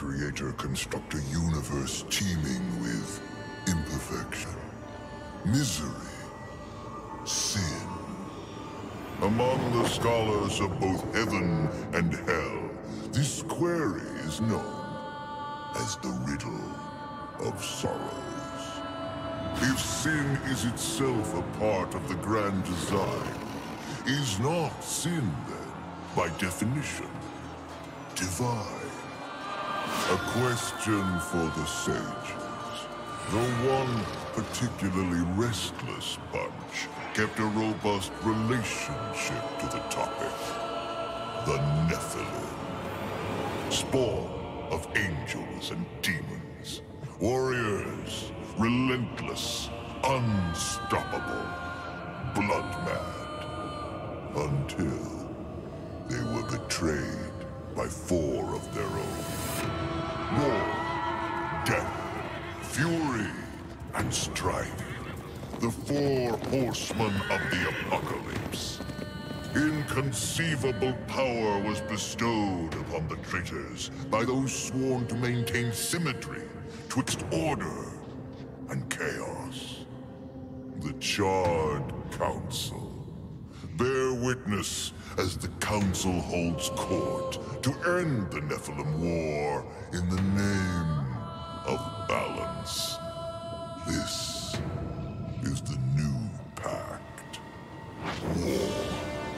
Creator construct a universe teeming with imperfection, misery, sin. Among the scholars of both heaven and hell, this query is known as the riddle of sorrows. If sin is itself a part of the grand design, is not sin then, by definition, divine? A question for the sages. Though one particularly restless bunch kept a robust relationship to the topic. The Nephilim. Spawn of angels and demons. Warriors, relentless, unstoppable, blood-mad. Until they were betrayed by 4 of their own. War, death, fury, and strife. The 4 horsemen of the apocalypse. Inconceivable power was bestowed upon the traitors by those sworn to maintain symmetry twixt order and chaos. The Charred Council. Bear witness as the Council holds court to end the Nephilim War in the name of balance. This is the new pact. War,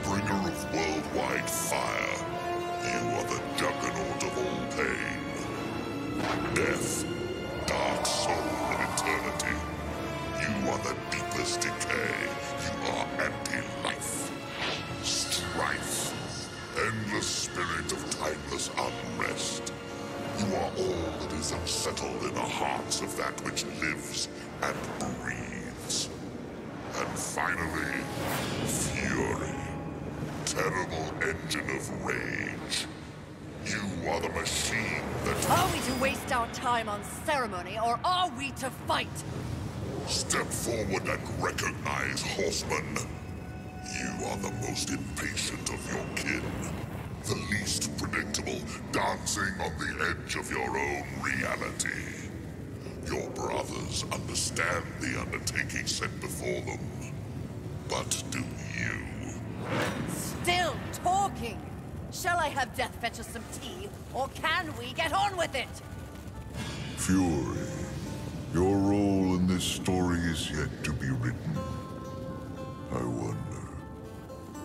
bringer of worldwide fire. You are the juggernaut of all pain. Death, dark soul of eternity. You are the deepest decay. You are anti-life. Strife. Endless spirit of timeless unrest. You are all that is unsettled in the hearts of that which lives and breathes. And finally, fury. Terrible engine of rage. You are the machine that... Are we to waste our time on ceremony, or are we to fight? Step forward and recognize, Horsemen. You are the most impatient of your kin. The least predictable, dancing on the edge of your own reality. Your brothers understand the undertaking set before them. But do you? Still talking! Shall I have Death fetch us some tea, or can we get on with it? Fury, your role in this story is yet to be written. I wonder,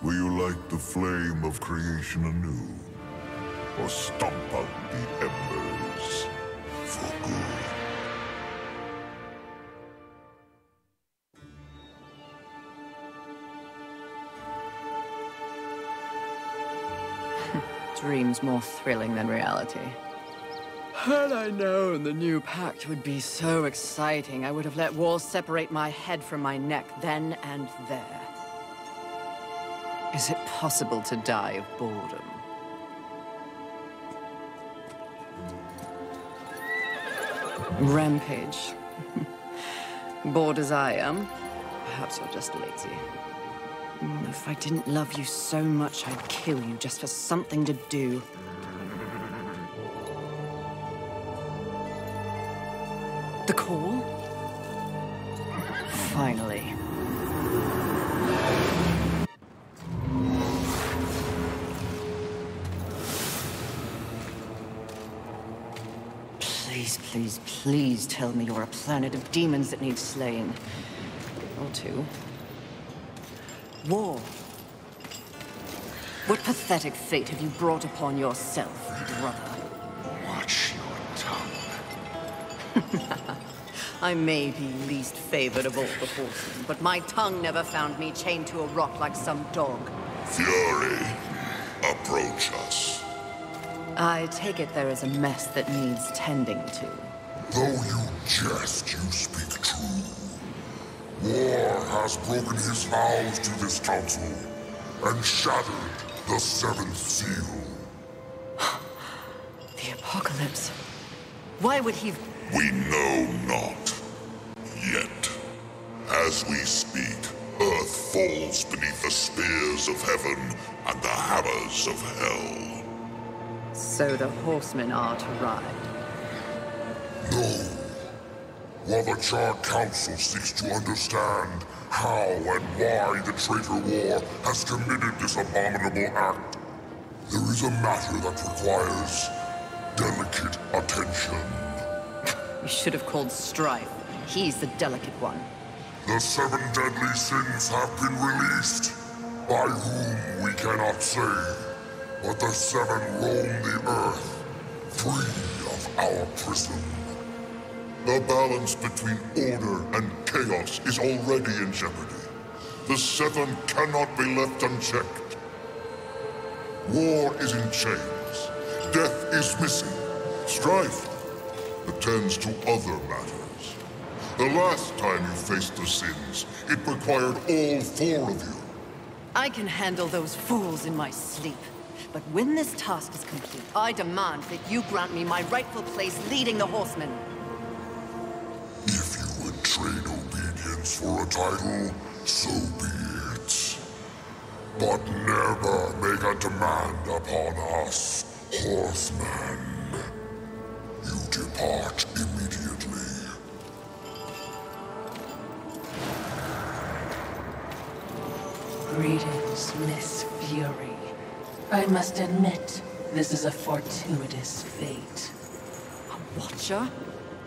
will you light the flame of creation anew? Or stomp out the embers for good? Dreams more thrilling than reality. Had I known the new pact would be so exciting, I would have let walls separate my head from my neck then and there. Is it possible to die of boredom? Rampage. Bored as I am, perhaps you're just lazy. If I didn't love you so much, I'd kill you just for something to do. The call? Finally. Please, please, please tell me you're a planet of demons that needs slaying. Or 2. War. What pathetic fate have you brought upon yourself, brother? Watch your tongue. I may be least favored of all the horsemen, but my tongue never found me chained to a rock like some dog. Fury, approach us. I take it there is a mess that needs tending to. Though you jest, you speak true. War has broken his vows to this council, and shattered the 7th seal. The apocalypse. Why would he... We know not. Yet. As we speak, Earth falls beneath the spears of heaven and the hammers of hell. So the horsemen are to ride. No. While the Charred Council seeks to understand how and why the traitor war has committed this abominable act, there is a matter that requires delicate attention. You should have called Strife. He's the delicate one. The 7 deadly sins have been released, by whom we cannot say, but the 7 roam the earth, free of our prison. The balance between order and chaos is already in jeopardy. The 7 cannot be left unchecked. War is in chains. Death is missing. Strife attends to other matters. The last time you faced the sins, it required all 4 of you. I can handle those fools in my sleep. But when this task is complete, I demand that you grant me my rightful place leading the Horsemen. If you would trade obedience for a title, so be it. But never make a demand upon us, Horsemen. You depart immediately. Greetings, Miss Fury. I must admit, this is a fortuitous fate. A Watcher?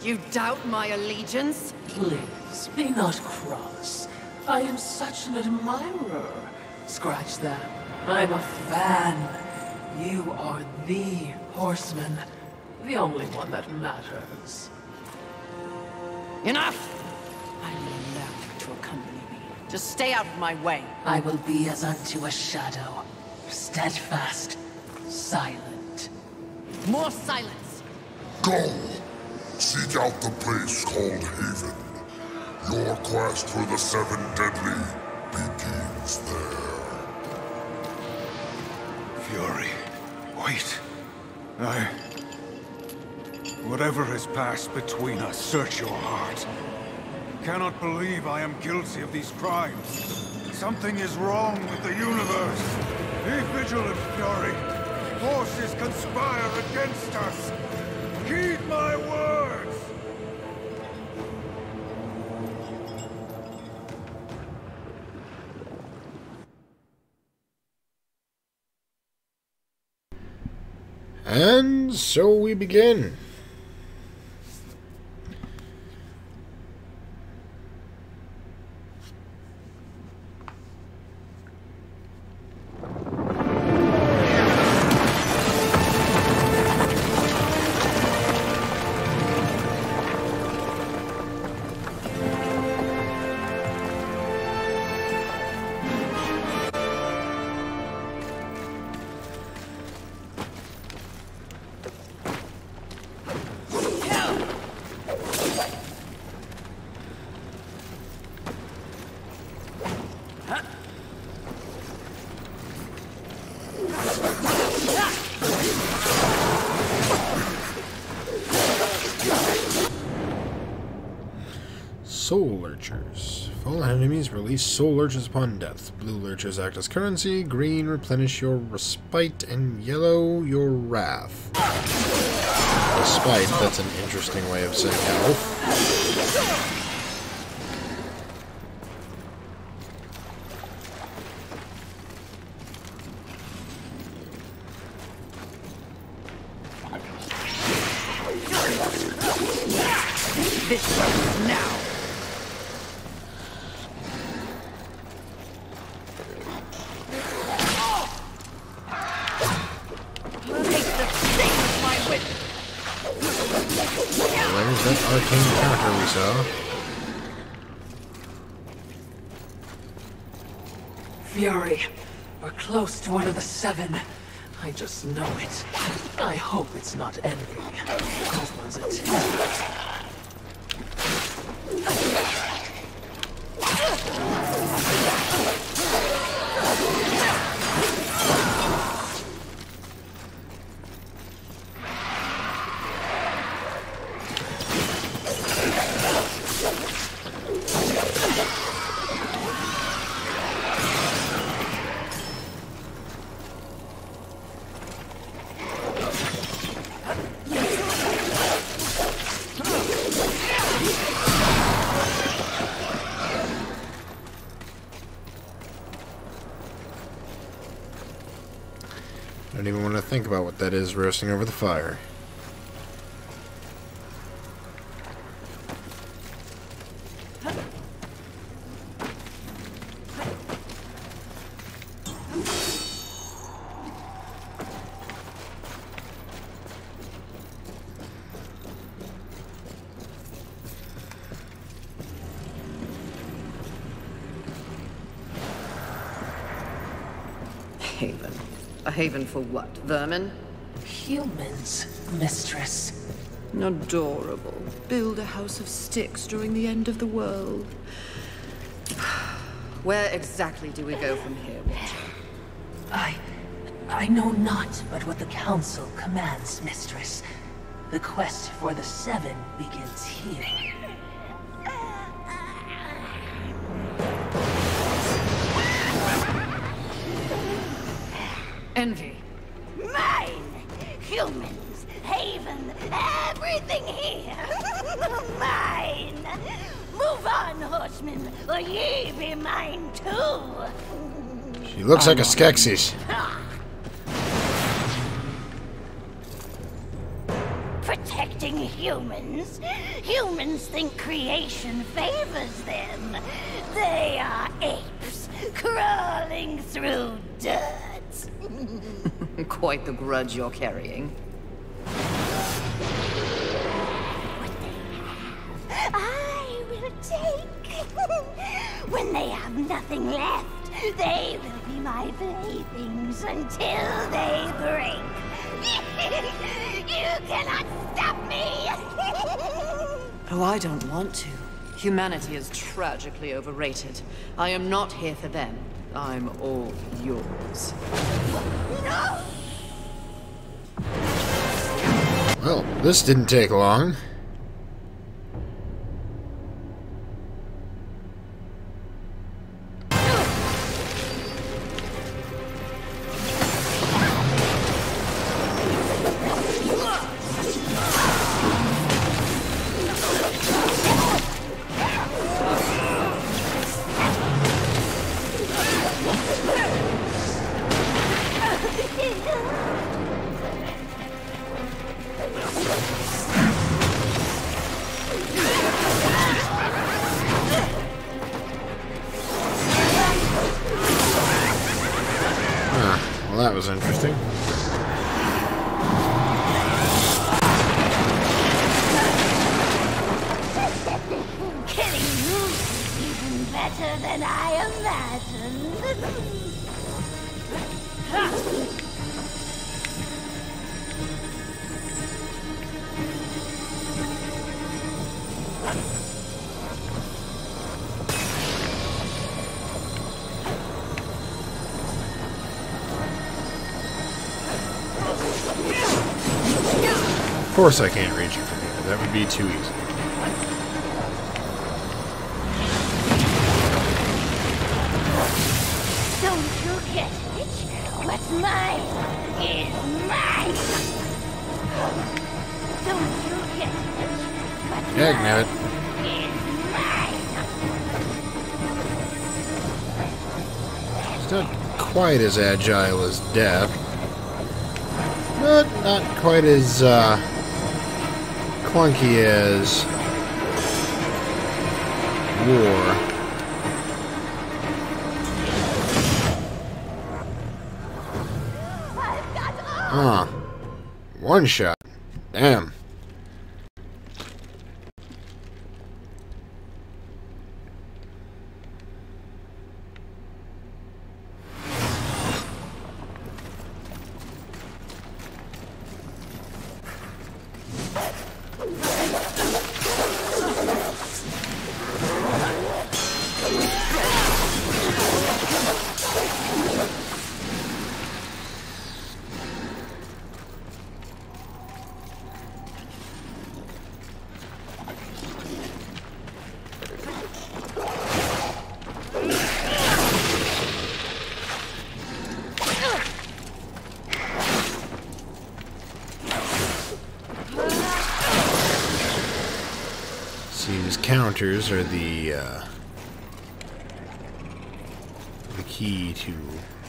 You doubt my allegiance? Please, be not cross. I am such an admirer. Scratch that. I'm a fan. You are the Horseman. The only one that matters. Enough! I will allow you to accompany me. Just stay out of my way. I will be as unto a shadow. Steadfast. Silent. More silence! Go! Seek out the place called Haven. Your quest for the 7 deadly begins there. Fury, wait. Whatever has passed between us, search your heart. Cannot believe I am guilty of these crimes. Something is wrong with the universe. Be vigilant, Fury. Forces conspire against us. Heed my words! And so we begin. Soul Lurchers. Fallen enemies release Soul Lurchers upon death. Blue Lurchers act as currency, green replenish your respite, and yellow your wrath. Respite, that's an interesting way of saying health. This way, now! There's that arcane counter we saw. Fury, we're close to one of the 7. I just know it. I hope it's not envy. Those ones are terrible. I don't even want to think about what that is roasting over the fire. Haven. A haven for what? Vermin? Humans, mistress. Adorable. Build a house of sticks during the end of the world. Where exactly do we go from here, Watcher? I know not but what the Council commands, mistress. The quest for the Seven begins here. Envy. Mine! Humans, Haven, everything here! Mine! Move on, horsemen, or ye be mine too! She looks like a Skeksis. Protecting humans? Humans think creation favors them. They are apes, crawling through dirt. Quite the grudge you're carrying. What they have, I will take. When they have nothing left, they will be my playthings until they break. You cannot stop me! Oh, I don't want to. Humanity is tragically overrated. I am not here for them. I'm all yours. No! Well, this didn't take long. Well, that was interesting. Killing you is even better than I imagined. Of course I can't reach you from here. That would be too easy. Don't you get it? What's mine is mine. Don't you get it? What's Dagnabbit. is mine. It's not quite as agile as Death. But not quite as, clunky as War. One shot. Damn. Seems counters are the key to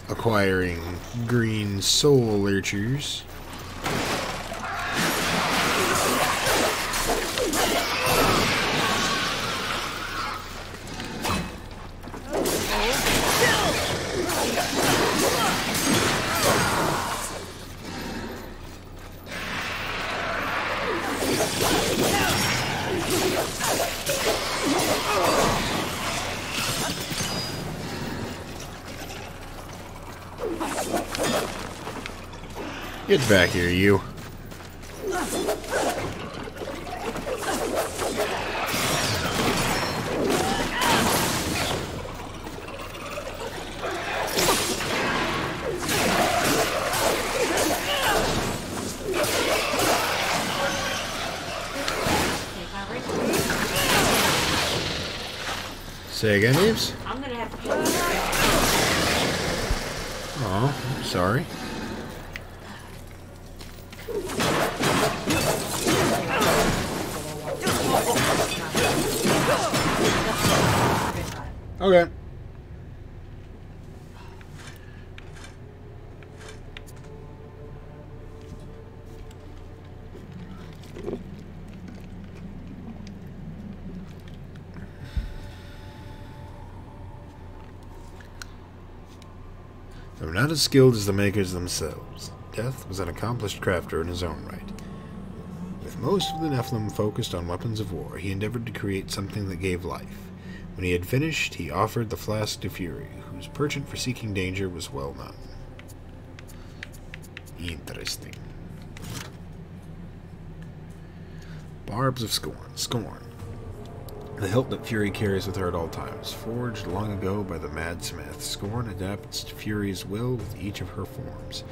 acquiring green soul lurchers. Get back here, you. Say again, Eves? I'm gonna have to. Oh, I'm sorry. Okay. They were not as skilled as the makers themselves. Death was an accomplished crafter in his own right. With most of the Nephilim focused on weapons of war, he endeavored to create something that gave life. When he had finished, he offered the flask to Fury, whose penchant for seeking danger was well known. Interesting. Barbs of Scorn. Scorn. The hilt that Fury carries with her at all times. Forged long ago by the Mad Smith, Scorn adapts to Fury's will with each of her forms.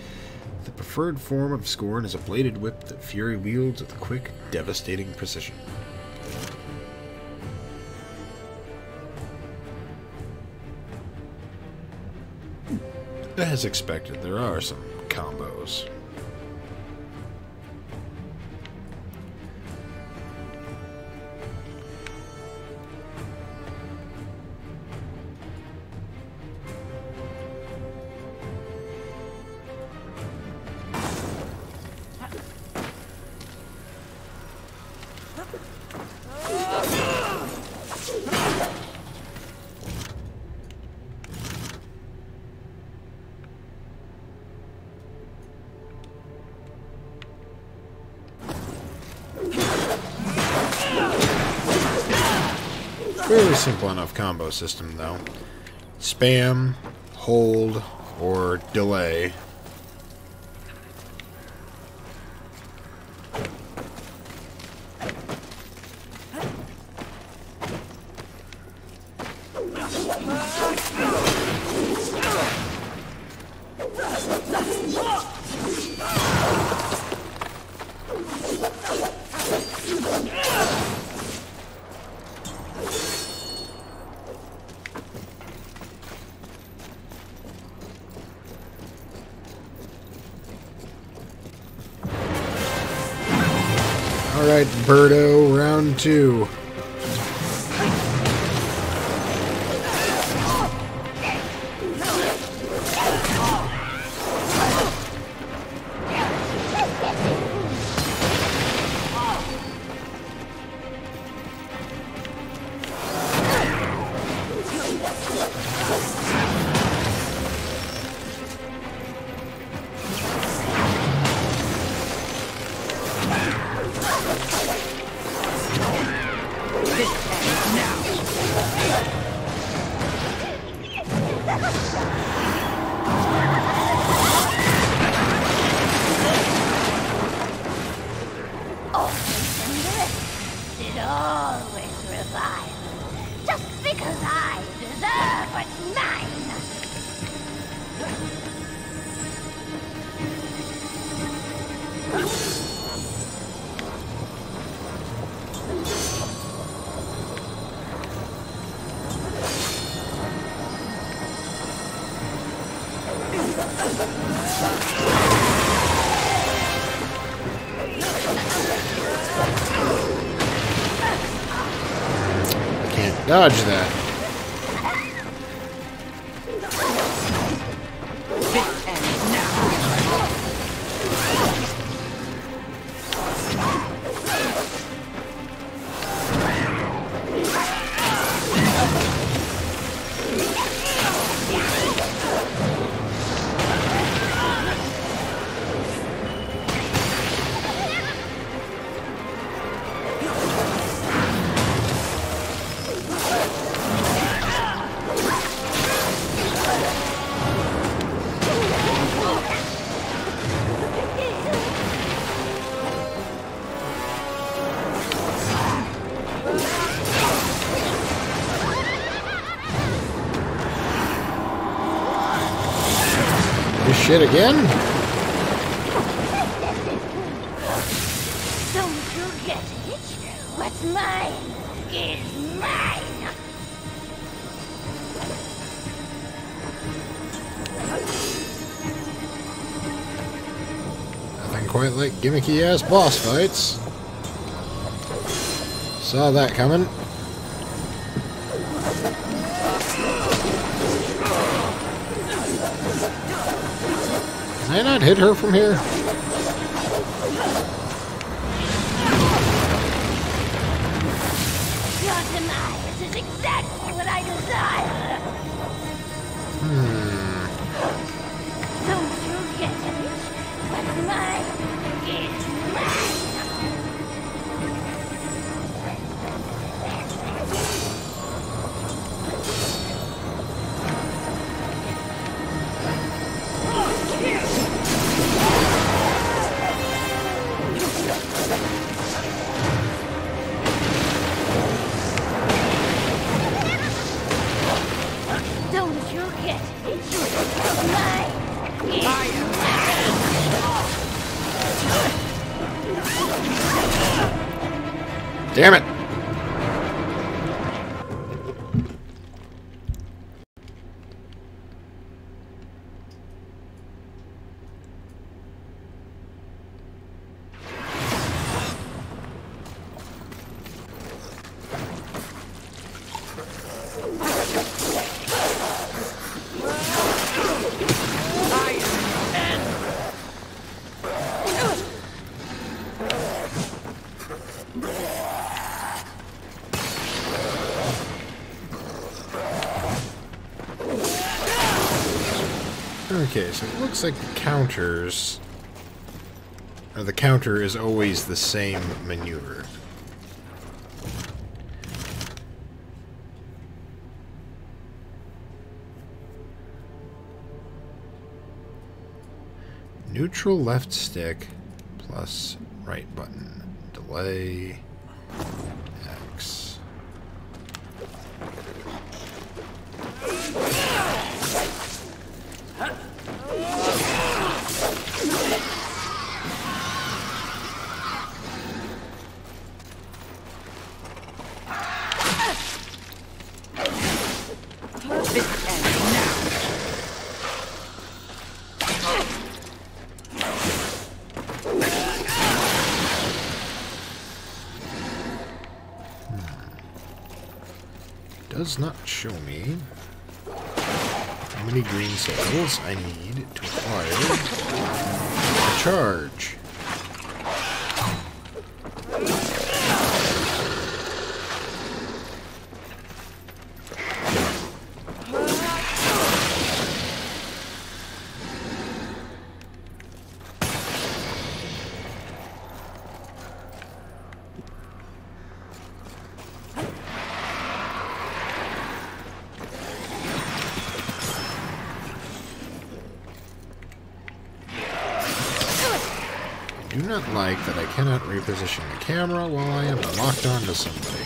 The preferred form of Scorn is a bladed whip that Fury wields with quick, devastating precision. As expected, there are some combos. Fairly simple enough combo system, though. Spam, hold, or delay. Alright, Birdo, round two. It always revives, just because I deserve what's mine. Dodge that. shit again? Don't you get it? What's mine is mine! Nothing quite like gimmicky-ass boss fights. Saw that coming. Can I not hit her from here? Your demise is exactly what I desire! Don't you get it? What's mine is mine! Don't you get it? Mine is Damn it! Okay, so it looks like the counters... or the counter is always the same maneuver. Neutral left stick plus right button. Delay X. Does not show me how many green cells I need to acquire a charge. I do not like that I cannot reposition the camera while I am locked onto somebody.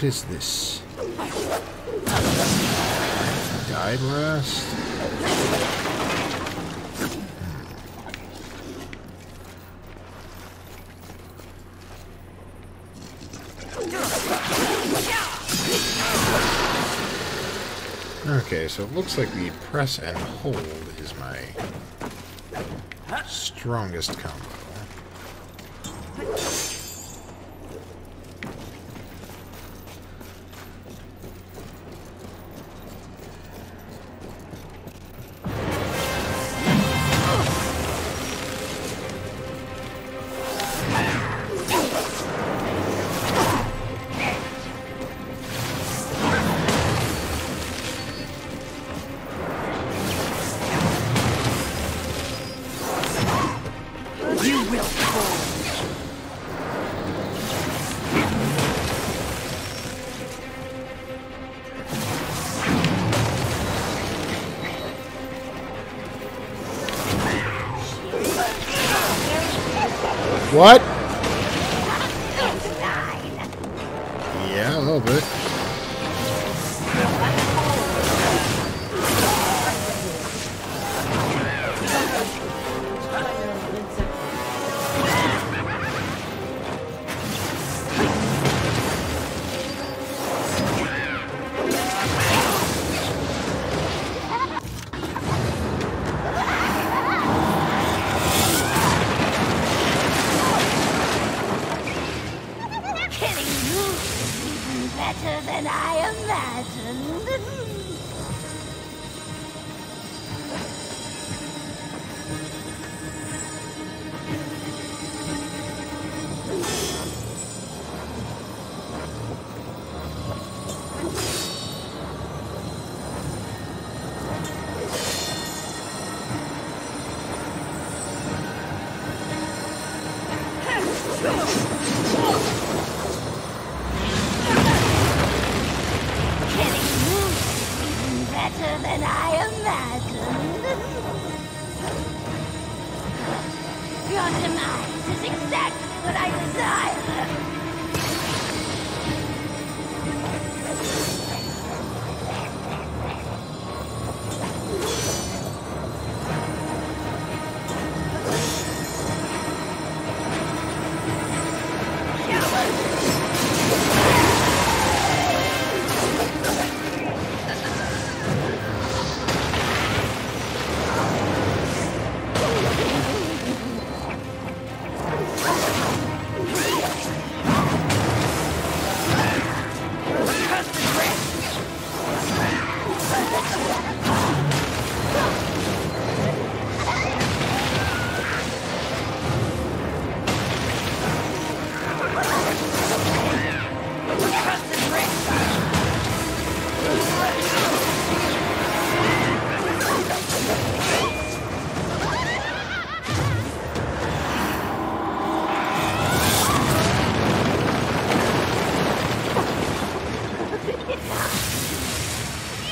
What is this? Die blast? Okay, so it looks like the press and hold is my strongest combo. What? Yeah, a little bit. Better than I imagined. Better than I imagined. Your demise is exactly what I desire.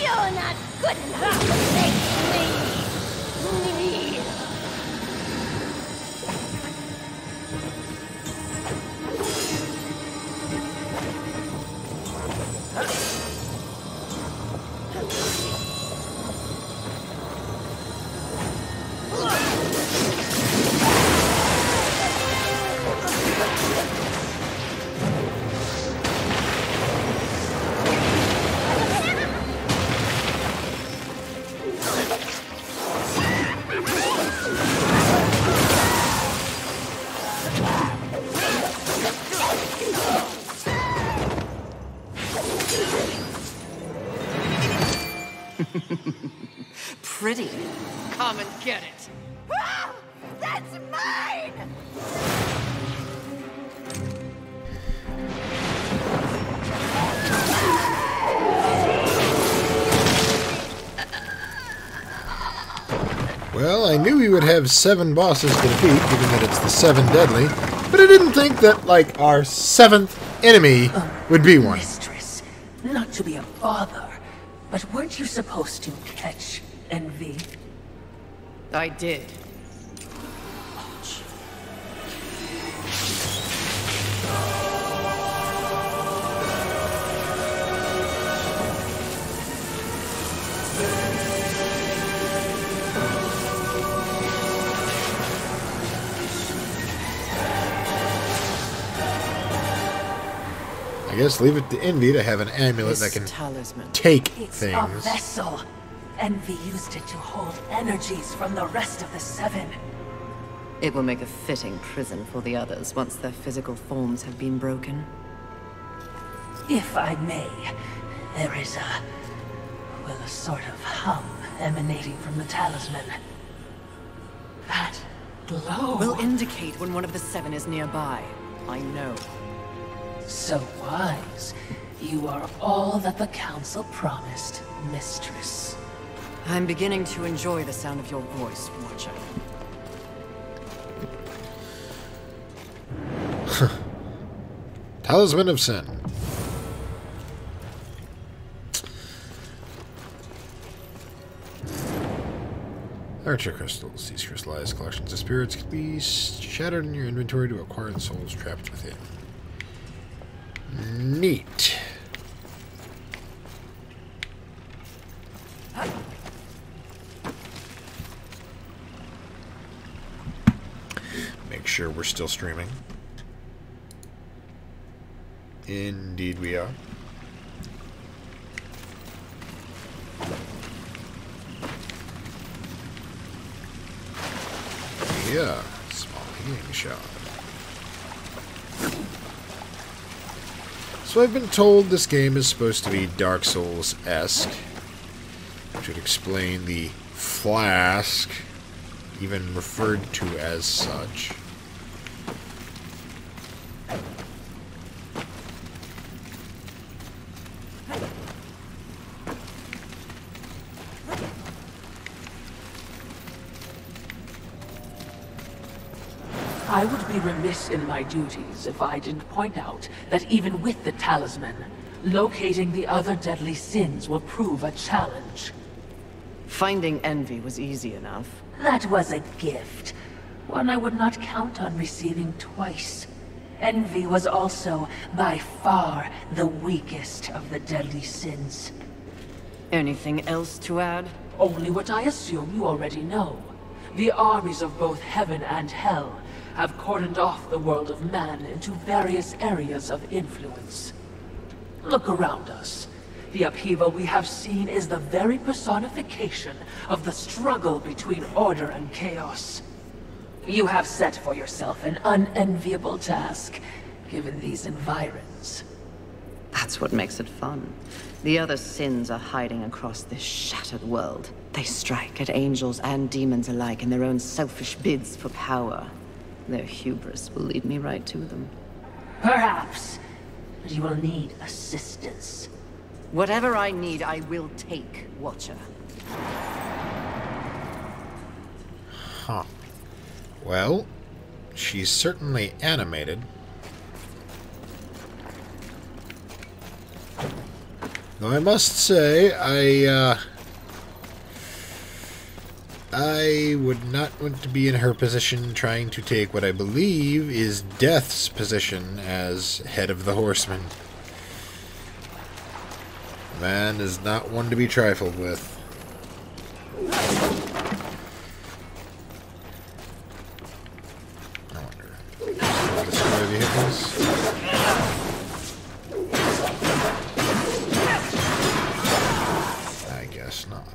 You're not good enough to make me. Pretty. Come and get it. Ah, that's mine! Well, I knew we would have 7 bosses to defeat, given that it's the 7 deadly, but I didn't think that, like, our 7th enemy would be one. Mistress, not to be a bother, but weren't you supposed to catch envy? I did. guess leave it to Envy to have an amulet that can take It's things. a vessel. Envy used it to hold energies from the rest of the Seven. It will make a fitting prison for the others once their physical forms have been broken. If I may, there is a sort of hum emanating from the talisman. That glow. Will indicate when one of the Seven is nearby. I know. So wise. You are all that the Council promised, Mistress. I'm beginning to enjoy the sound of your voice, Watcher. Talisman of Sin. Archer crystals. These crystallized collections of spirits can be shattered in your inventory to acquire the souls trapped within. Neat. Make sure we're still streaming. Indeed we are. Yeah, small healing shot. So I've been told this game is supposed to be Dark Souls-esque, which would explain the flask, even referred to as such. I would be remiss in my duties if I didn't point out that even with the talisman, locating the other deadly sins will prove a challenge. Finding Envy was easy enough. That was a gift. One I would not count on receiving twice. Envy was also, by far, the weakest of the deadly sins. Anything else to add? Only what I assume you already know. The armies of both heaven and hell have cordoned off the world of man into various areas of influence. Look around us. The upheaval we have seen is the very personification of the struggle between order and chaos. You have set for yourself an unenviable task, given these environs. That's what makes it fun. The other sins are hiding across this shattered world. They strike at angels and demons alike in their own selfish bids for power. Their hubris will lead me right to them. Perhaps, but you will need assistance. Whatever I need, I will take, Watcher. Huh. Well, she's certainly animated. Though I must say, I would not want to be in her position trying to take what I believe is Death's position as head of the Horsemen. Man is not one to be trifled with. I wonder. Destroy vehicles? I guess not.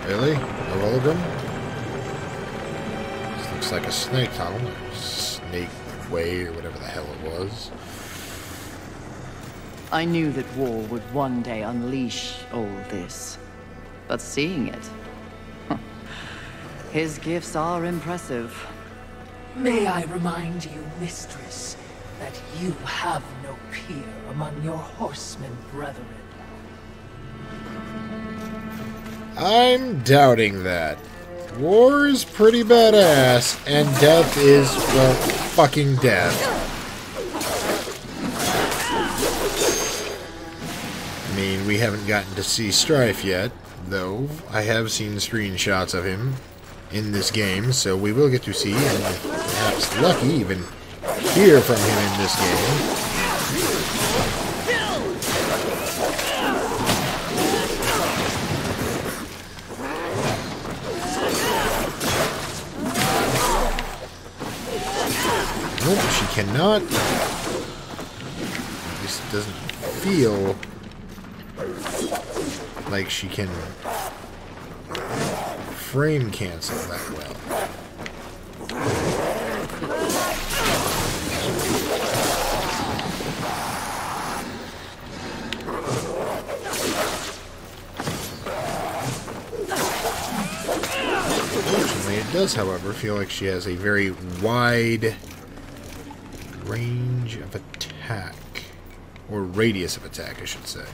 Really? A hologram? This looks like a snake tunnel, or snake way, or whatever the hell it was. I knew that war would one day unleash all this. But seeing it... his gifts are impressive. May I remind you, Mistress, that you have no peer among your horsemen brethren. I'm doubting that. War is pretty badass, and death is, well, fucking death. I mean, we haven't gotten to see Strife yet, though I have seen screenshots of him in this game, so we will get to see, and perhaps lucky, even hear from him in this game. Nope, she cannot. This doesn't feel like she can frame cancel that well. Fortunately, it does, however, feel like she has a very wide range of attack. Or radius of attack, I should say.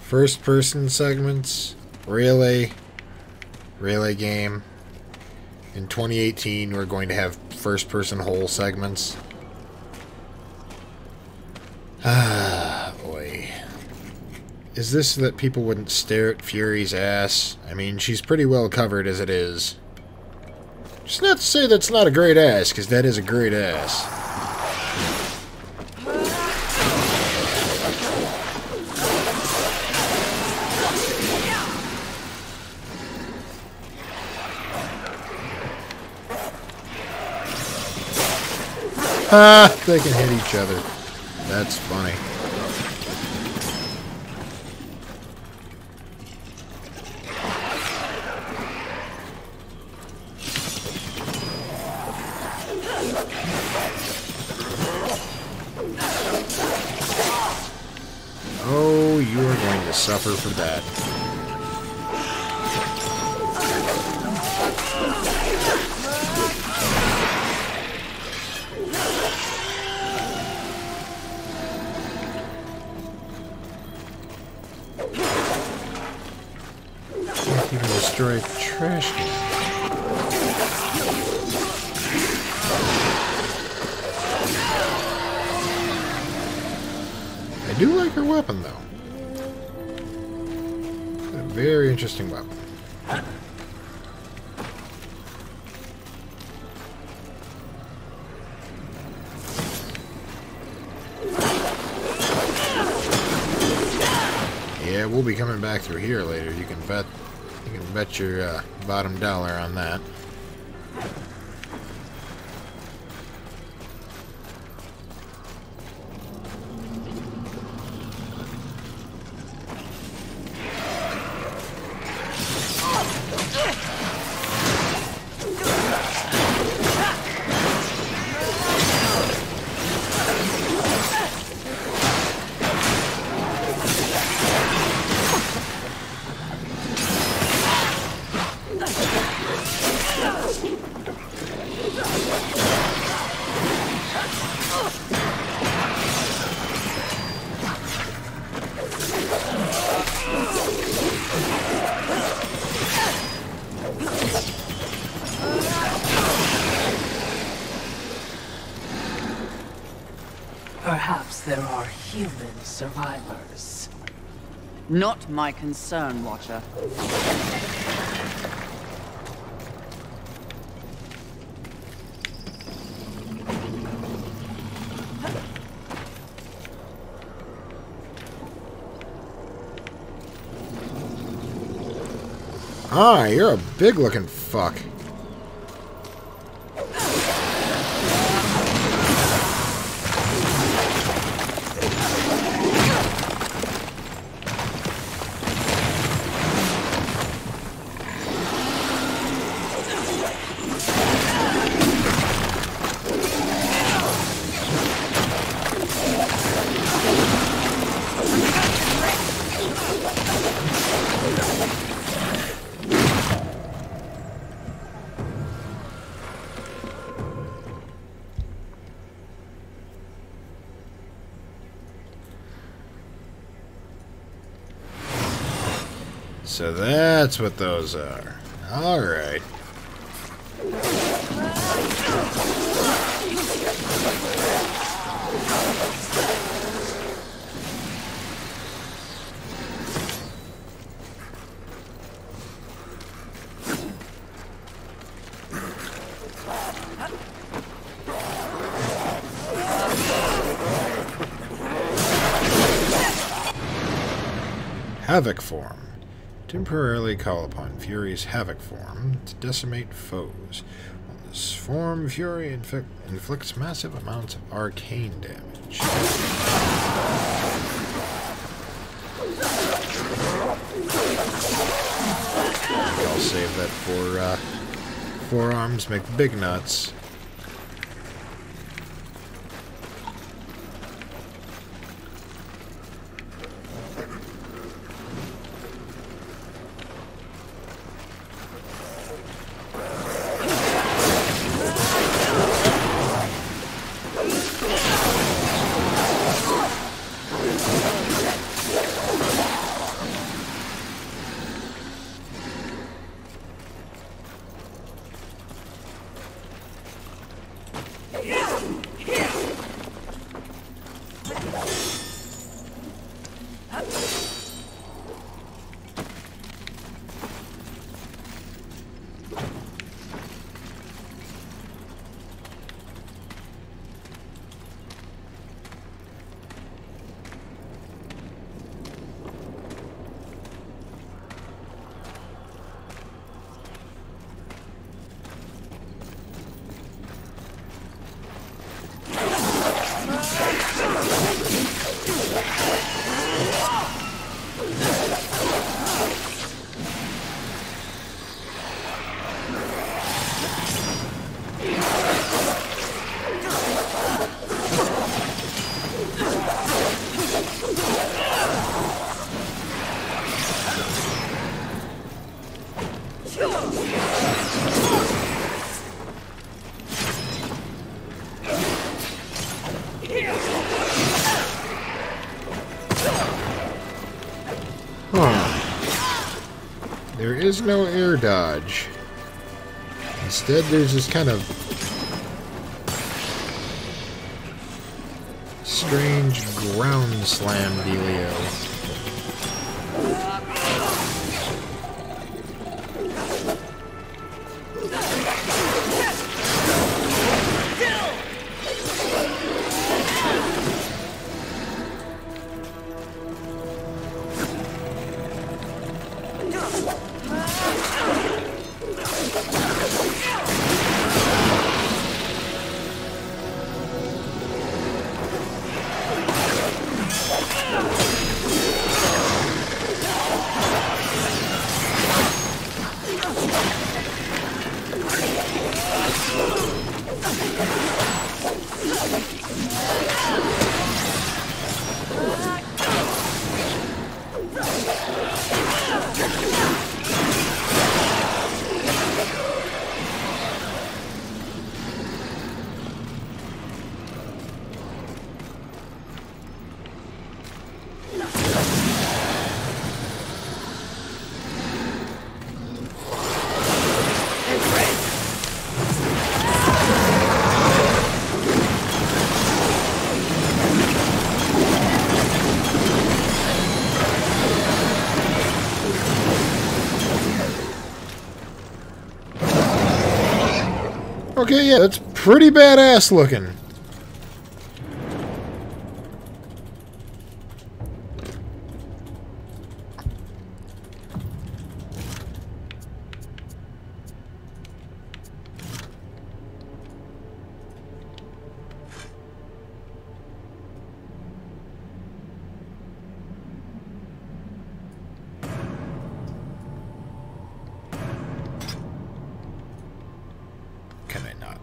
First-person segments, really game. In 2018, we're going to have first-person whole segments. Ah, boy. Is this so that people wouldn't stare at Fury's ass? I mean, she's pretty well covered as it is. Just not to say that's not a great ass, because that is a great ass. Ah, they can hit each other. That's funny. Oh, you are going to suffer for that. Even destroy a trash can. I do like her weapon, though. A very interesting weapon. Yeah, we'll be coming back through here later. You can bet your bottom dollar on that. Perhaps there are human survivors. Not my concern, Watcher. Ah, you're a big-looking fuck. So that's what those are. Alright. Havoc form. Temporarily call upon Fury's Havoc form to decimate foes. On this form, Fury inflicts massive amounts of arcane damage. I'll save that for forearms, make big nuts. There is no air dodge. Instead, there's this kind of strange ground slam dealio. Okay, yeah, that's pretty badass looking.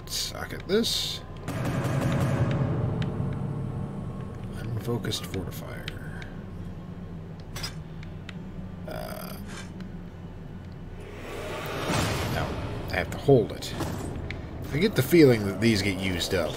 Socket this. Unfocused fortifier. No, I have to hold it. I get the feeling that these get used up.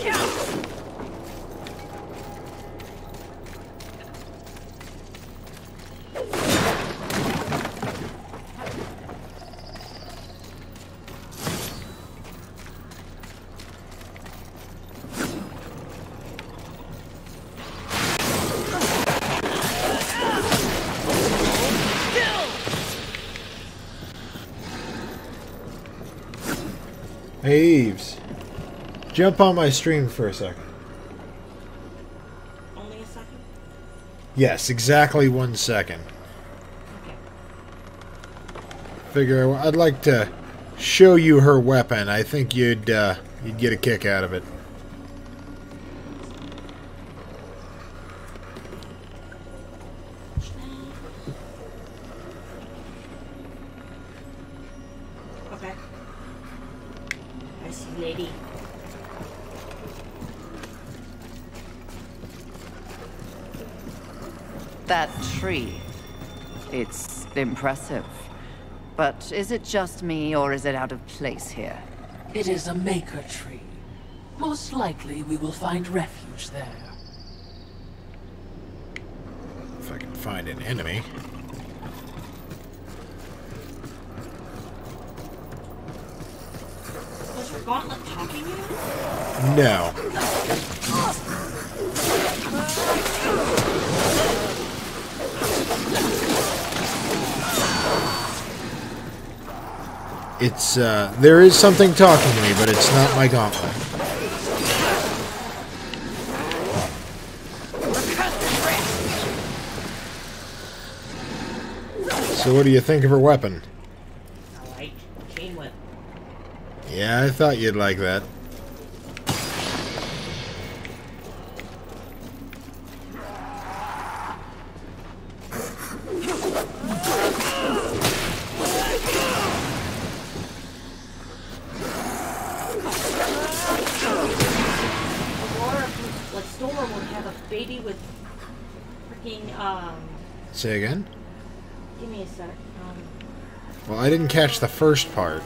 Hey, Eves. Jump on my stream for a second. Only a second? Yes, exactly 1 second. Okay. Figure I'd like to show you her weapon. I think you'd get a kick out of it. Okay. I see, lady. That tree. It's impressive. But is it just me, or is it out of place here? It is a maker tree. Most likely we will find refuge there. If I can find an enemy. Was your gauntlet talking to you? No. It's, there is something talking to me, but it's not my gauntlet. So what do you think of her weapon? I like chain whip. Yeah, I thought you'd like that. Baby with freaking, Say again? give me a sec. Well, I didn't catch the first part.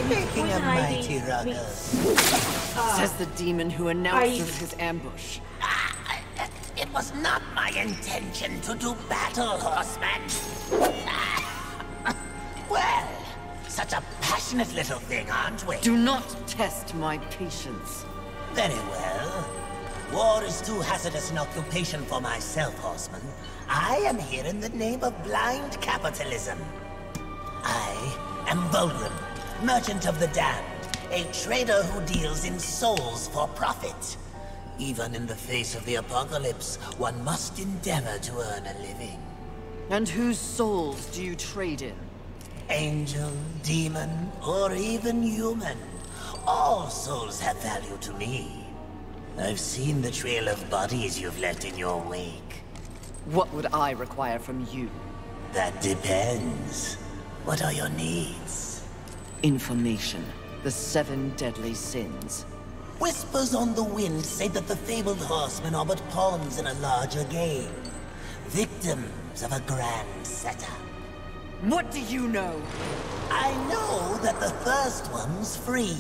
Making a mighty ruckus. Says the demon who announces his ambush. It was not my intention to do battle, Horsemen. Well, such a passionate little thing, aren't we? Do not test my patience. Very well. War is too hazardous an occupation for myself, Horseman. I am here in the name of blind capitalism. I am Volgrim, merchant of the damned, a trader who deals in souls for profit. Even in the face of the apocalypse, one must endeavor to earn a living. And whose souls do you trade in? Angel, demon, or even human. All souls have value to me. I've seen the trail of bodies you've left in your wake. What would I require from you? That depends. What are your needs? Information. The 7 deadly sins. Whispers on the wind say that the fabled horsemen are but pawns in a larger game. Victims of a grand setup. What do you know? I know that the first one's free.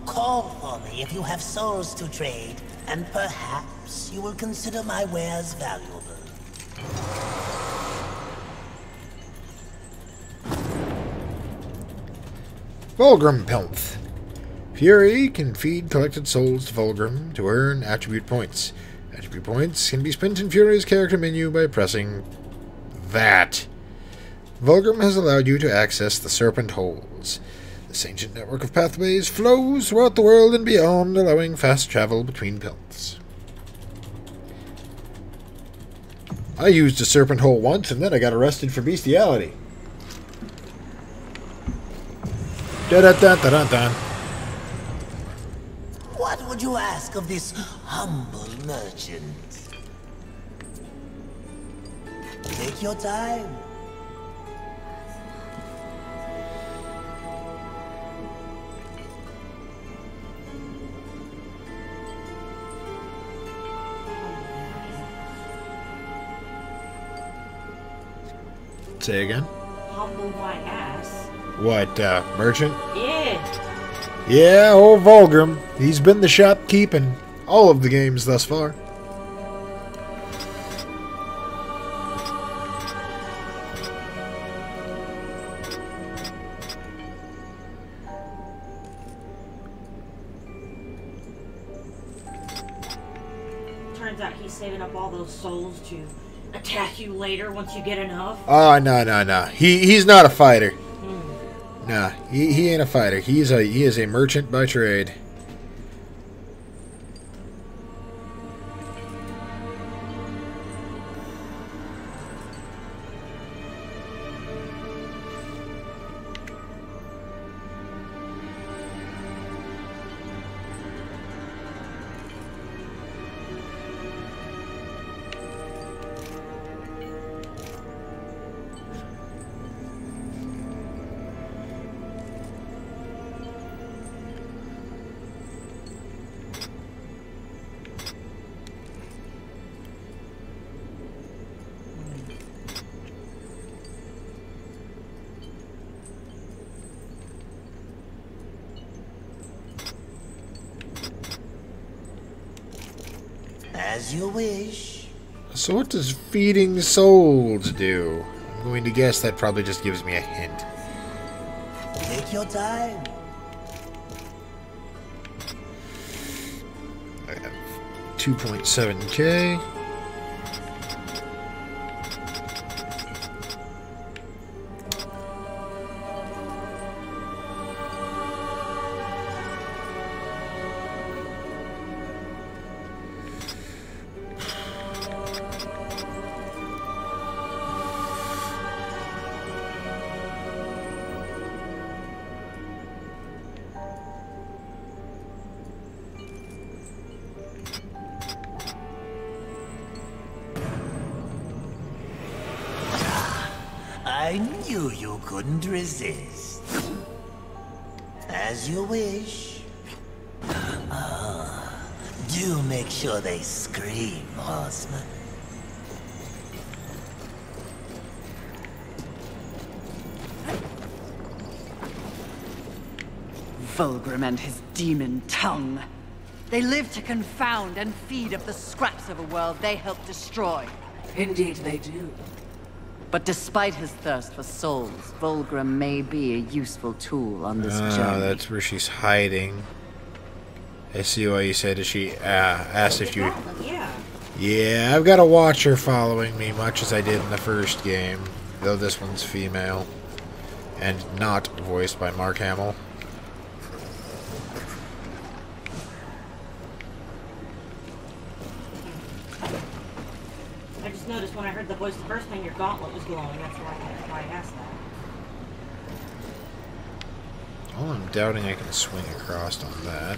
Call for me if you have souls to trade, and perhaps you will consider my wares valuable. Volgrim Pelth. If Fury can feed collected souls to Vulgrim to earn attribute points. Attribute points can be spent in Fury's character menu by pressing that. Vulgrim has allowed you to access the Serpent Holes. This ancient network of pathways flows throughout the world and beyond, allowing fast travel between pillars. I used a Serpent Hole once, and then I got arrested for bestiality. Da-da-da-da-da-da. What would you ask of this humble merchant? Take your time. Say again? Humble my ass. What, merchant? Yeah. Yeah, old Vulgrim. He's been the shopkeep in all of the games thus far. Turns out he's saving up all those souls to attack you later once you get enough. Oh, no. He's not a fighter. Nah, he ain't a fighter. He is a merchant by trade. As you wish. So what does feeding souls do? I'm going to guess that probably just gives me a hint. Take your time. I have 2.7k. I knew you couldn't resist. As you wish. Do make sure they scream, Horsemen. Vulgrim and his demon tongue. They live to confound and feed up the scraps of a world they help destroy. Indeed they do. But despite his thirst for souls, Vulgrim may be a useful tool on this journey. That's where she's hiding. I see why you said she asked if you... Yeah, I've got a watcher following me, much as I did in the first game. Though this one's female. And not voiced by Mark Hamill. I just noticed when I heard the voice the first time your gauntlet was glowing. That's why I asked that. Oh, I'm doubting I can swing across on that.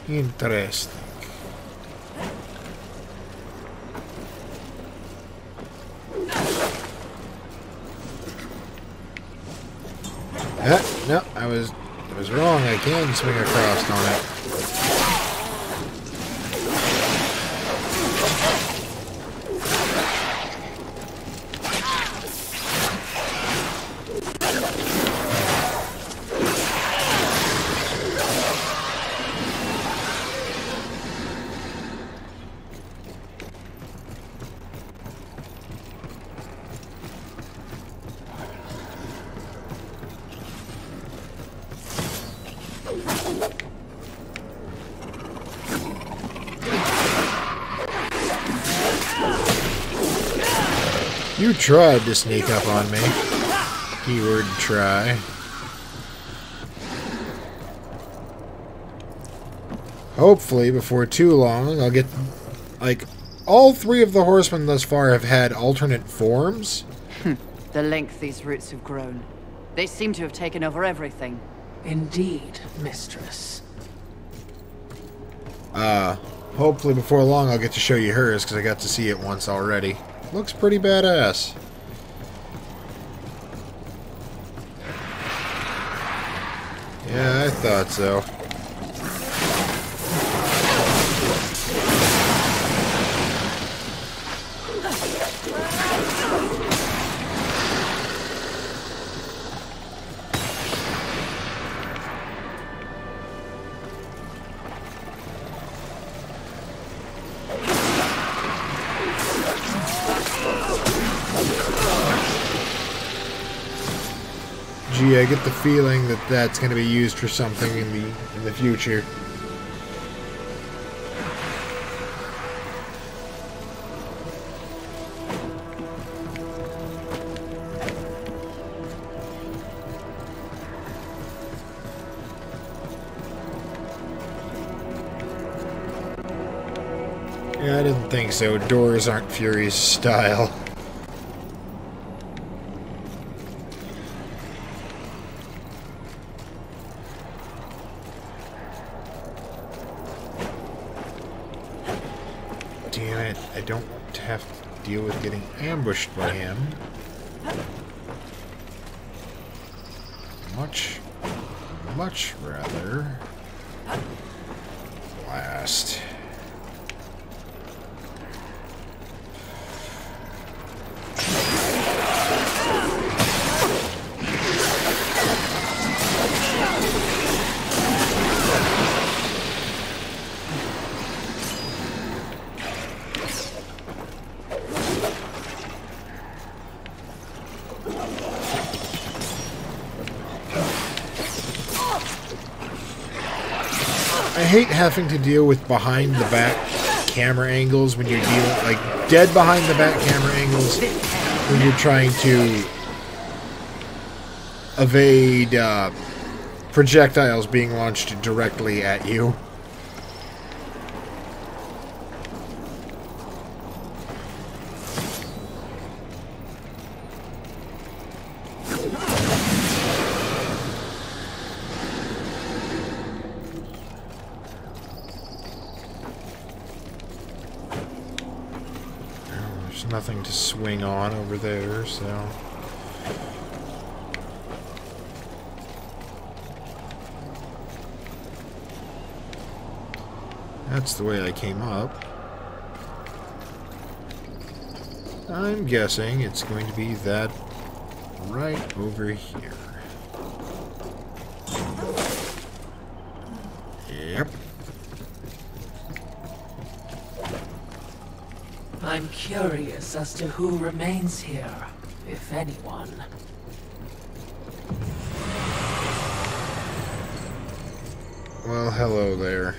Interesting. No, I was wrong. I can swing across on it. You tried to sneak up on me. Keyword try. Hopefully, before too long, I'll get... Like, all three of the horsemen thus far have had alternate forms. The length these roots have grown. They seem to have taken over everything. Indeed, mistress. Hopefully before long I'll get to show you hers, because I got to see it once already. Looks pretty badass. Yeah, I thought so. Gee, I get the feeling that that's going to be used for something in the future. Yeah, I didn't think so. Doors aren't Fury's style. Damn it, I don't have to deal with getting ambushed by him. Much rather blast. I hate having to deal with behind the back camera angles when you're dealing, like, dead behind the back camera angles when you're trying to evade projectiles being launched directly at you. Nothing to swing on over there, so... That's the way I came up. I'm guessing it's going to be that right over here. Yep. I'm curious as to who remains here, if anyone. Well, hello there.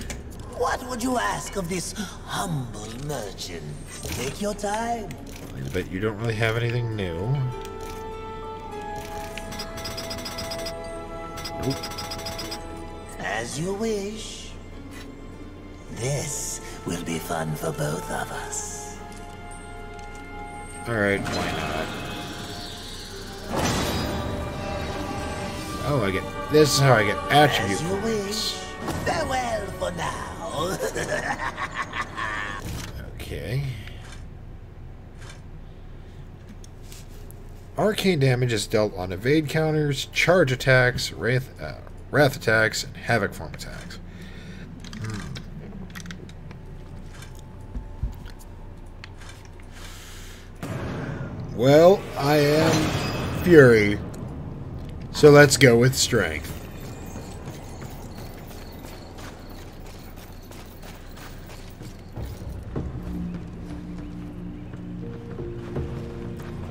What would you ask of this humble merchant? Take your time. I bet you don't really have anything new. Nope. As you wish. This will be fun for both of us. Alright, why not? Oh, I get... This is how I get attribute points. Farewell for now. Okay. Arcane damage is dealt on evade counters, charge attacks, wrath attacks, and havoc form attacks. Well, I am Fury, so let's go with Strength.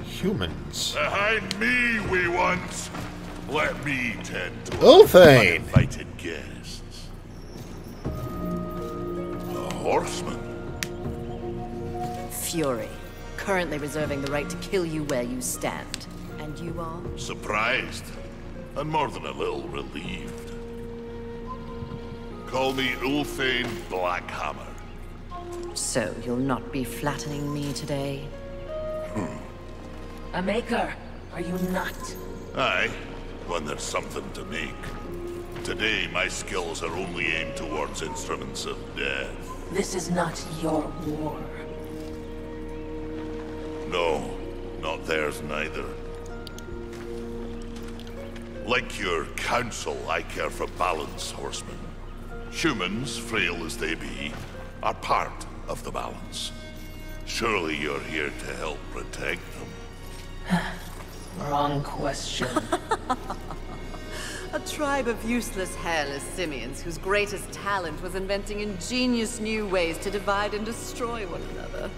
Humans. Behind me, wee ones. Let me tend to Ulthane. uninvited guests. A horseman. Fury, currently reserving the right to kill you where you stand. And you are? Surprised, and more than a little relieved. Call me Ulthane Blackhammer. So you'll not be flattening me today? A maker, are you not? Aye, when there's something to make. Today, my skills are only aimed towards instruments of death. This is not your war. No, not theirs neither. Like your council, I care for balance, Horsemen. Humans, frail as they be, are part of the balance. Surely you're here to help protect them. Wrong question. A tribe of useless, hairless simians whose greatest talent was inventing ingenious new ways to divide and destroy one another.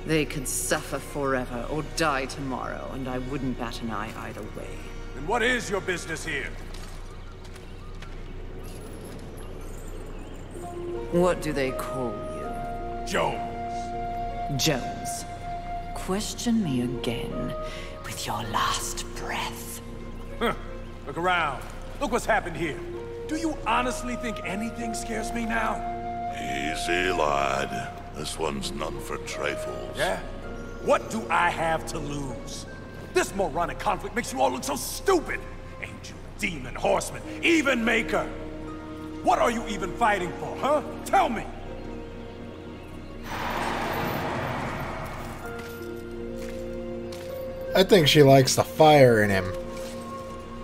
They could suffer forever or die tomorrow, and I wouldn't bat an eye either way. And what is your business here? What do they call you? Jones. Jones. Question me again with your last breath. Look around. Look what's happened here. Do you honestly think anything scares me now? Easy, lad. This one's none for trifles. Yeah? What do I have to lose? This moronic conflict makes you all look so stupid. Angel, demon, horseman, even maker. What are you even fighting for, huh? Tell me! I think she likes the fire in him.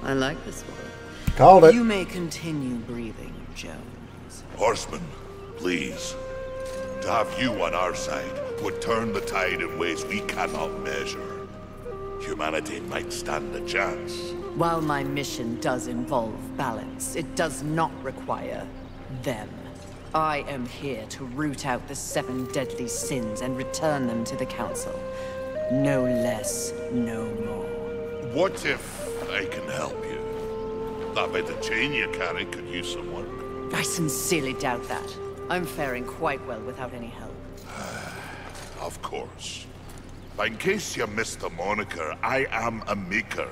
I like this one. Called it. You may continue breathing, Jones. Horsemen, please. To have you on our side would turn the tide in ways we cannot measure. Humanity might stand a chance. While my mission does involve balance, it does not require them. I am here to root out the 7 deadly sins and return them to the Council. No less, no more. What if I can help you? That bit of chain you carry could use some work. I sincerely doubt that. I'm faring quite well without any help. Of course. But in case you missed the moniker, I am a maker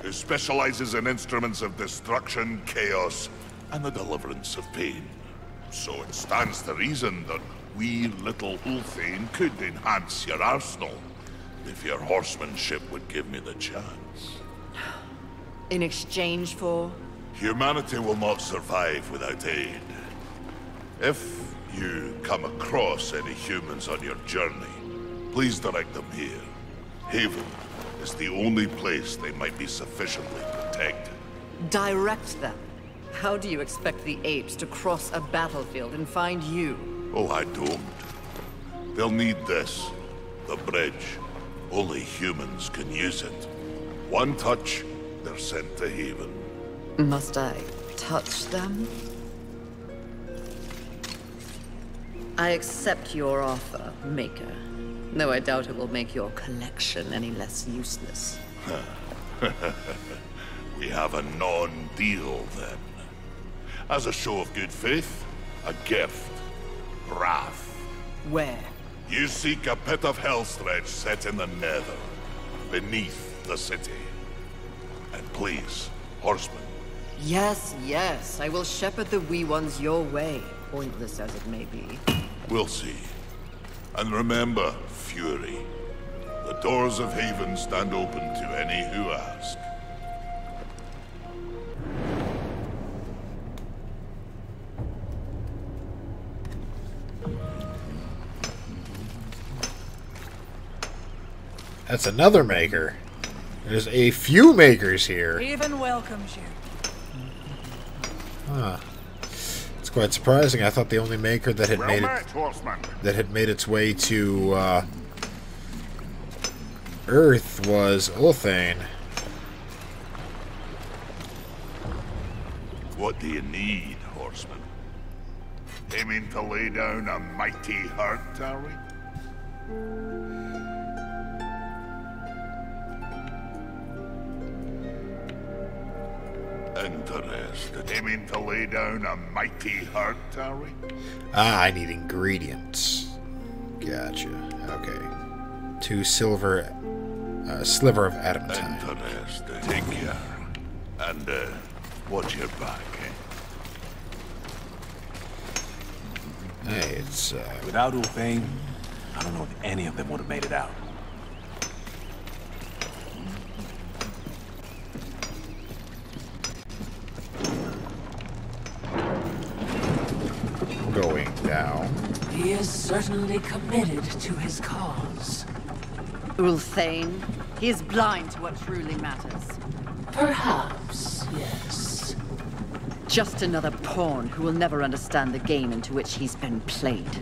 who specializes in instruments of destruction, chaos, and the deliverance of pain. So it stands to reason that we little Ulthane could enhance your arsenal if your horsemanship would give me the chance. In exchange for? Humanity will not survive without aid. If you come across any humans on your journey, please direct them here. Haven is the only place they might be sufficiently protected. Direct them? How do you expect the apes to cross a battlefield and find you? Oh, I don't. They'll need this. The bridge. Only humans can use it. One touch, they're sent to Haven. Must I touch them? I accept your offer, Maker. Though I doubt it will make your collection any less useless. We have a non-deal, then. As a show of good faith, a gift. Wrath. Where? You seek a pit of hellstretch set in the nether, beneath the city. And please, horsemen. Yes, yes. I will shepherd the wee ones your way, pointless as it may be. We'll see. And remember, Fury. The doors of Haven stand open to any who ask. That's another maker. There's a few makers here. Even welcomes you. Huh. It's quite surprising. I thought the only maker that had made its way to Earth was Ulthane. What do you need, Horseman? Aiming to lay down a mighty hurt, are we? Interested. Aiming to lay down a mighty hurt, are we? Ah, I need ingredients. Gotcha. Okay. 2 silver, sliver of adamantine. Interested. Take care. And, watch your back, eh? Hey, it's, Without Ulthane, I don't know if any of them would have made it out. going down. He is certainly committed to his cause. Ulthane, he is blind to what truly matters. Perhaps, yes. Just another pawn who will never understand the game into which he's been played.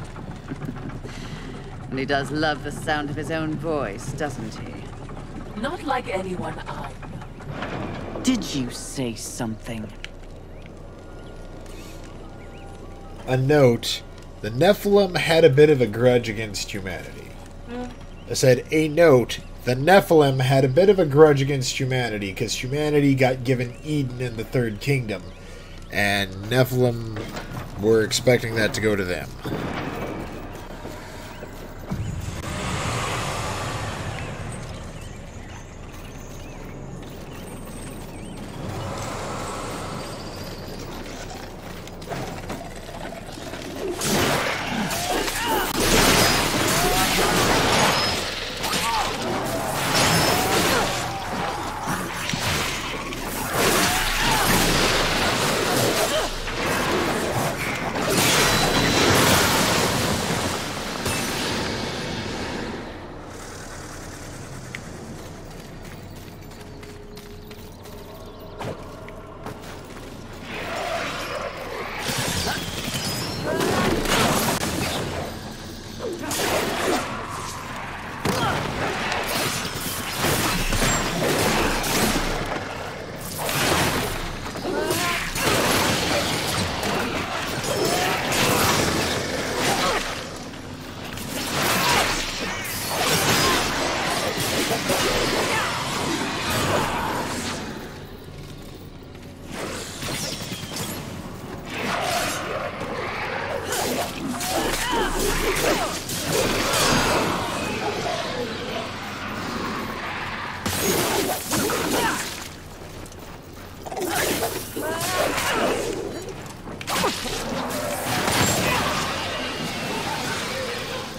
And he does love the sound of his own voice, doesn't he? Not like anyone I know. Did you say something? A note, the Nephilim had a bit of a grudge against humanity. I said, a note, the Nephilim had a bit of a grudge against humanity because humanity got given Eden in the Third Kingdom, and Nephilim were expecting that to go to them.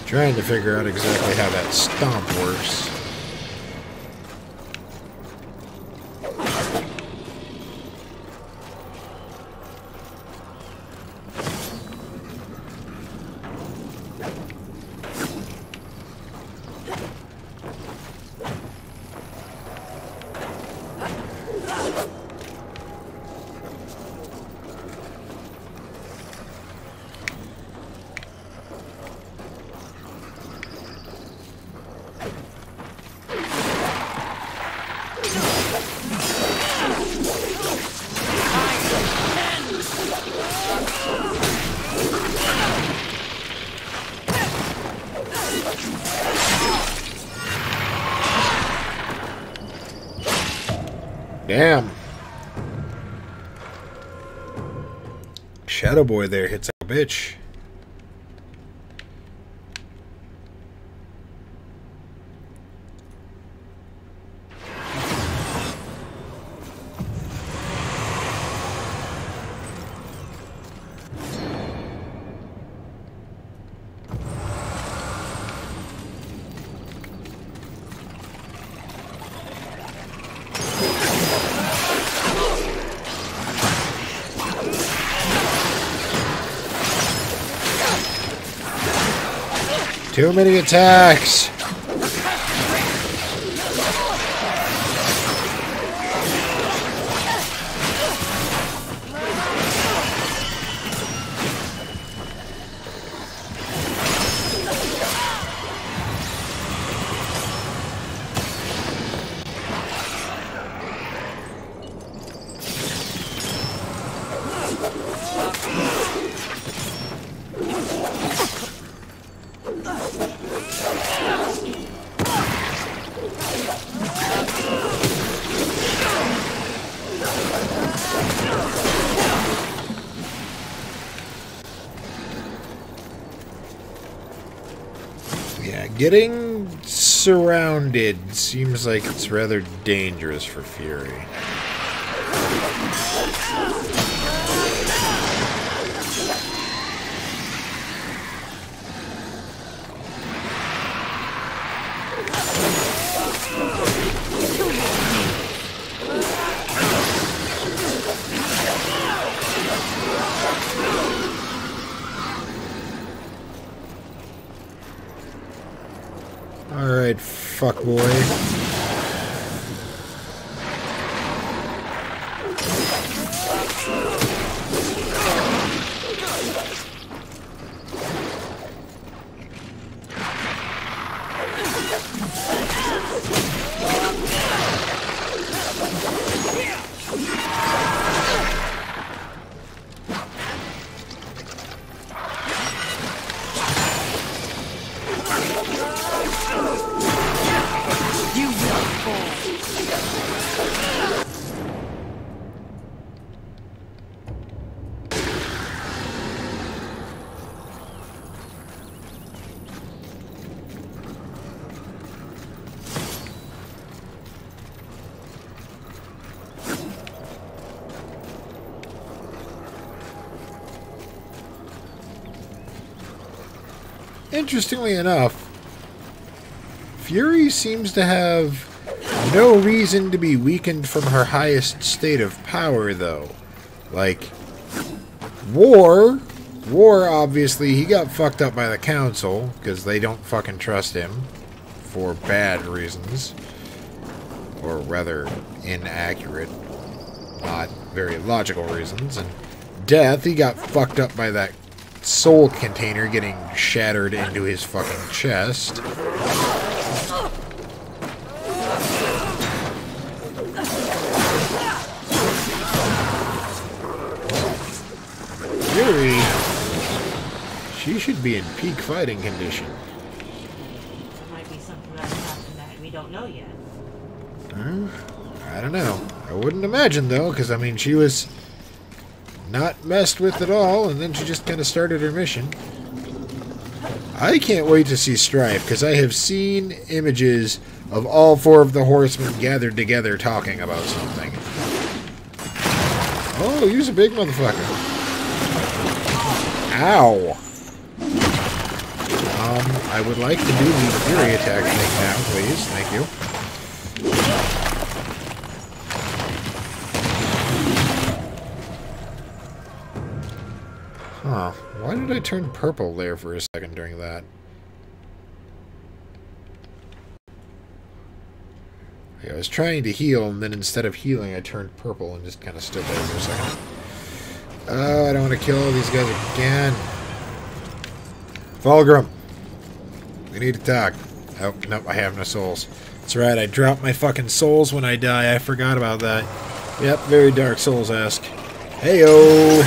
Trying to figure out exactly how that stomp works. Damn. Shadow Boy there hits like a bitch. Too many attacks. Yeah, getting surrounded seems like it's rather dangerous for Fury. Alright, fuckboy. Interestingly enough, Fury seems to have no reason to be weakened from her highest state of power, though. Like, War, obviously, he got fucked up by the Council, because they don't fucking trust him, for bad reasons. Or rather, inaccurate, not very logical reasons. And Death, he got fucked up by that soul container getting shattered into his fucking chest. Fury, she should be in peak fighting condition. There might be something that's happened that we don't know yet. I don't know. I wouldn't imagine, though, because, I mean, she was not messed with at all, and then she just kind of started her mission. I can't wait to see Strife, because I have seen images of all four of the Horsemen gathered together talking about something. Oh, use a big motherfucker. Ow. I would like to do the Fury attack thing now, please. Thank you. Huh. Why did I turn purple there for a second during that? Yeah, I was trying to heal, and then instead of healing, I turned purple and just kind of stood there for a second. Oh, I don't want to kill all these guys again. Fulgrim. We need to talk. Oh, nope, I have no souls. That's right, I drop my fucking souls when I die. I forgot about that. Yep, very Dark Souls-esque. Heyo!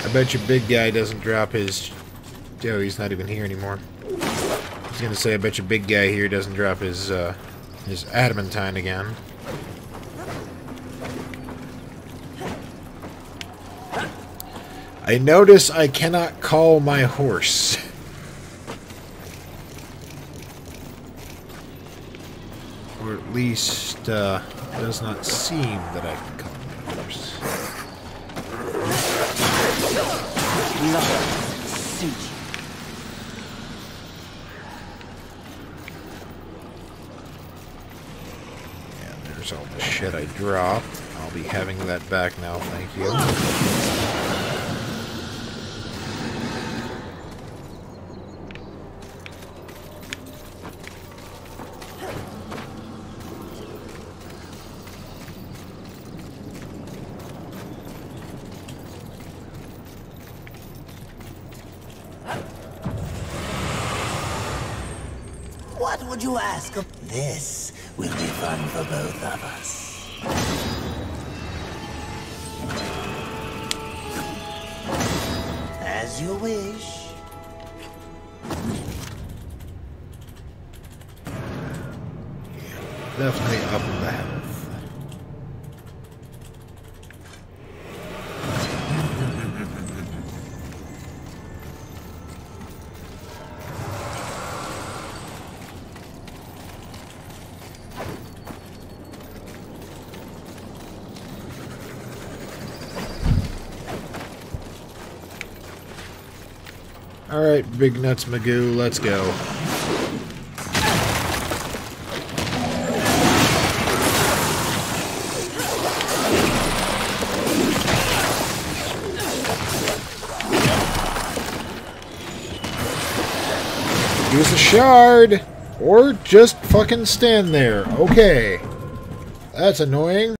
I bet your big guy doesn't drop his... Oh, he's not even here anymore. I was gonna say, I bet your big guy here doesn't drop his adamantine again. I notice I cannot call my horse. Or at least, does not seem that I can call my horse. Yeah, there's all the shit I dropped. I'll be having that back now, thank you. What would you ask of this? Will be fun for both of us. As you wish. Definitely up the health. Alright, Big Nuts Magoo, let's go. Use a shard! Or just fucking stand there. Okay. That's annoying.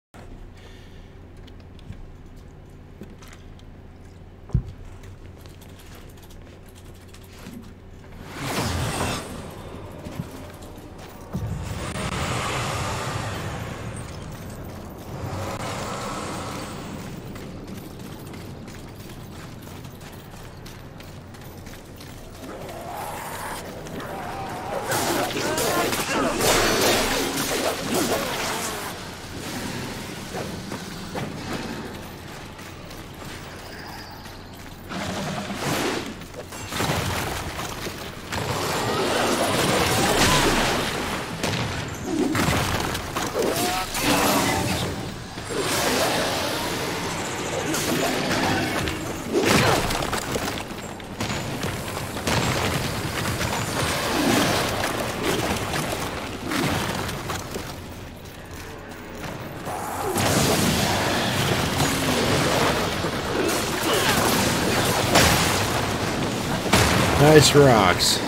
Nice rocks.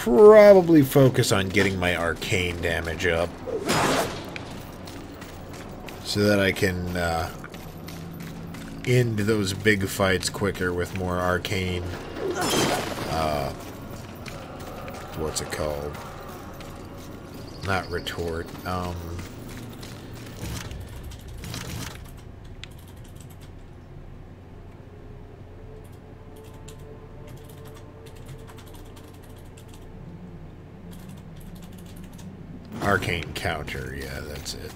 Probably focus on getting my arcane damage up so that I can end those big fights quicker with more arcane what's it called? Not retort. Arcane counter, yeah, that's it.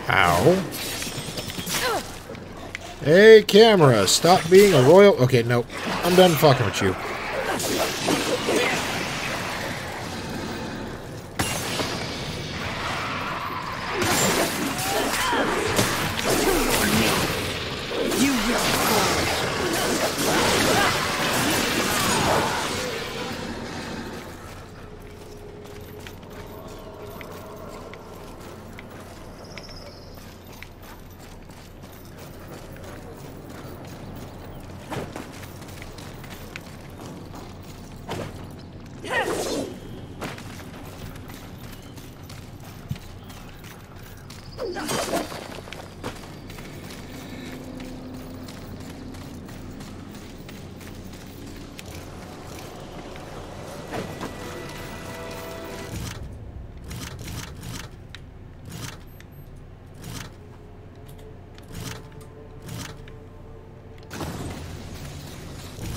Ow. Hey, camera, stop being a royal... Okay, nope. I'm done fucking with you.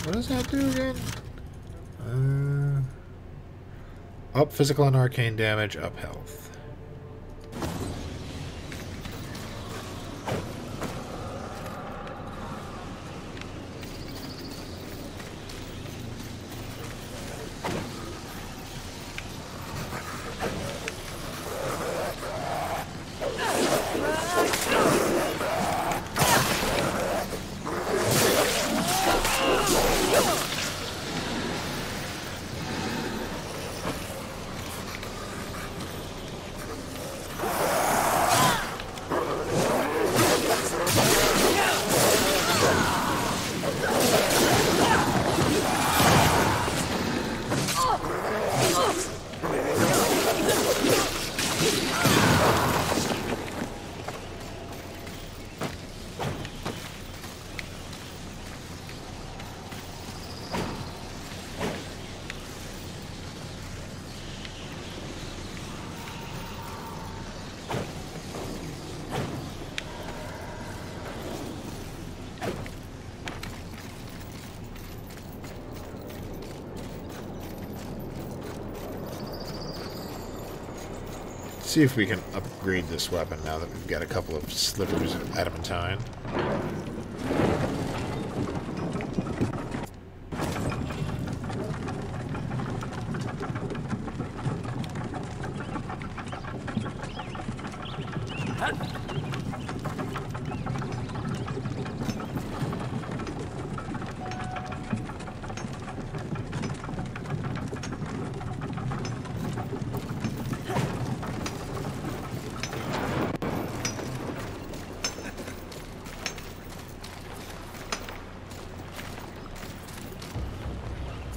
What does that do again? Up physical and arcane damage, up health. See if we can upgrade this weapon now that we've got a couple of slivers of adamantine.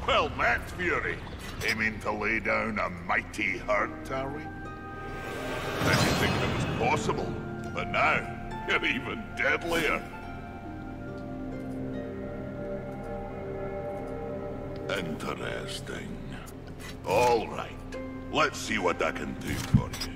Well met, Fury. Aiming to lay down a mighty hurt, are we? Didn't think it was possible, but now you're even deadlier. Interesting. All right, let's see what I can do for you.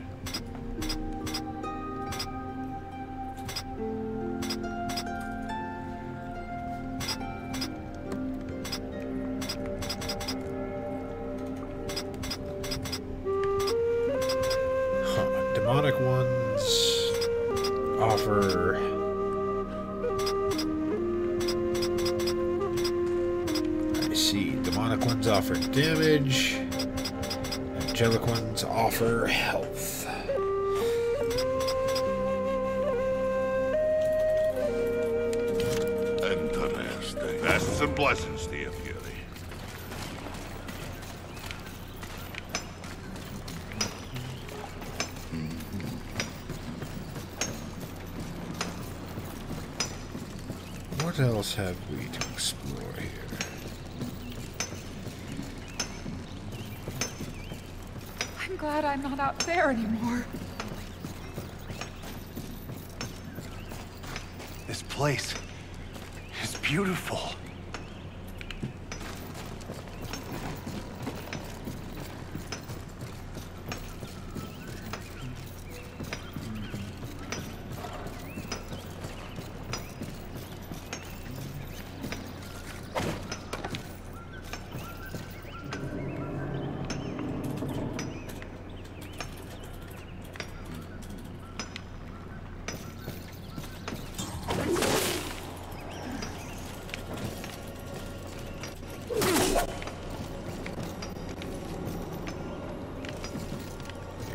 Demonic ones offer I see. Demonic ones offer damage. Angelic ones offer health. Interesting. Bests and blessings to you, Fury. What else have we to explore here? I'm glad I'm not out there anymore. This place is beautiful.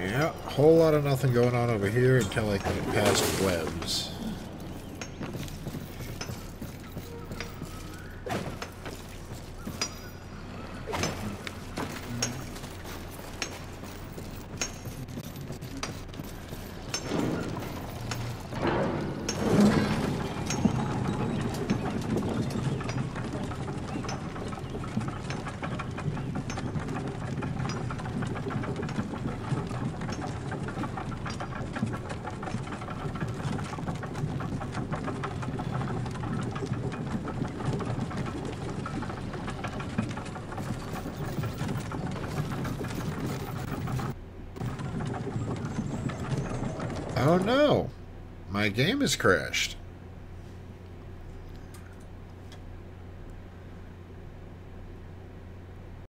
Yeah, whole lot of nothing going on over here until I can get past webs. Oh no! My game has crashed.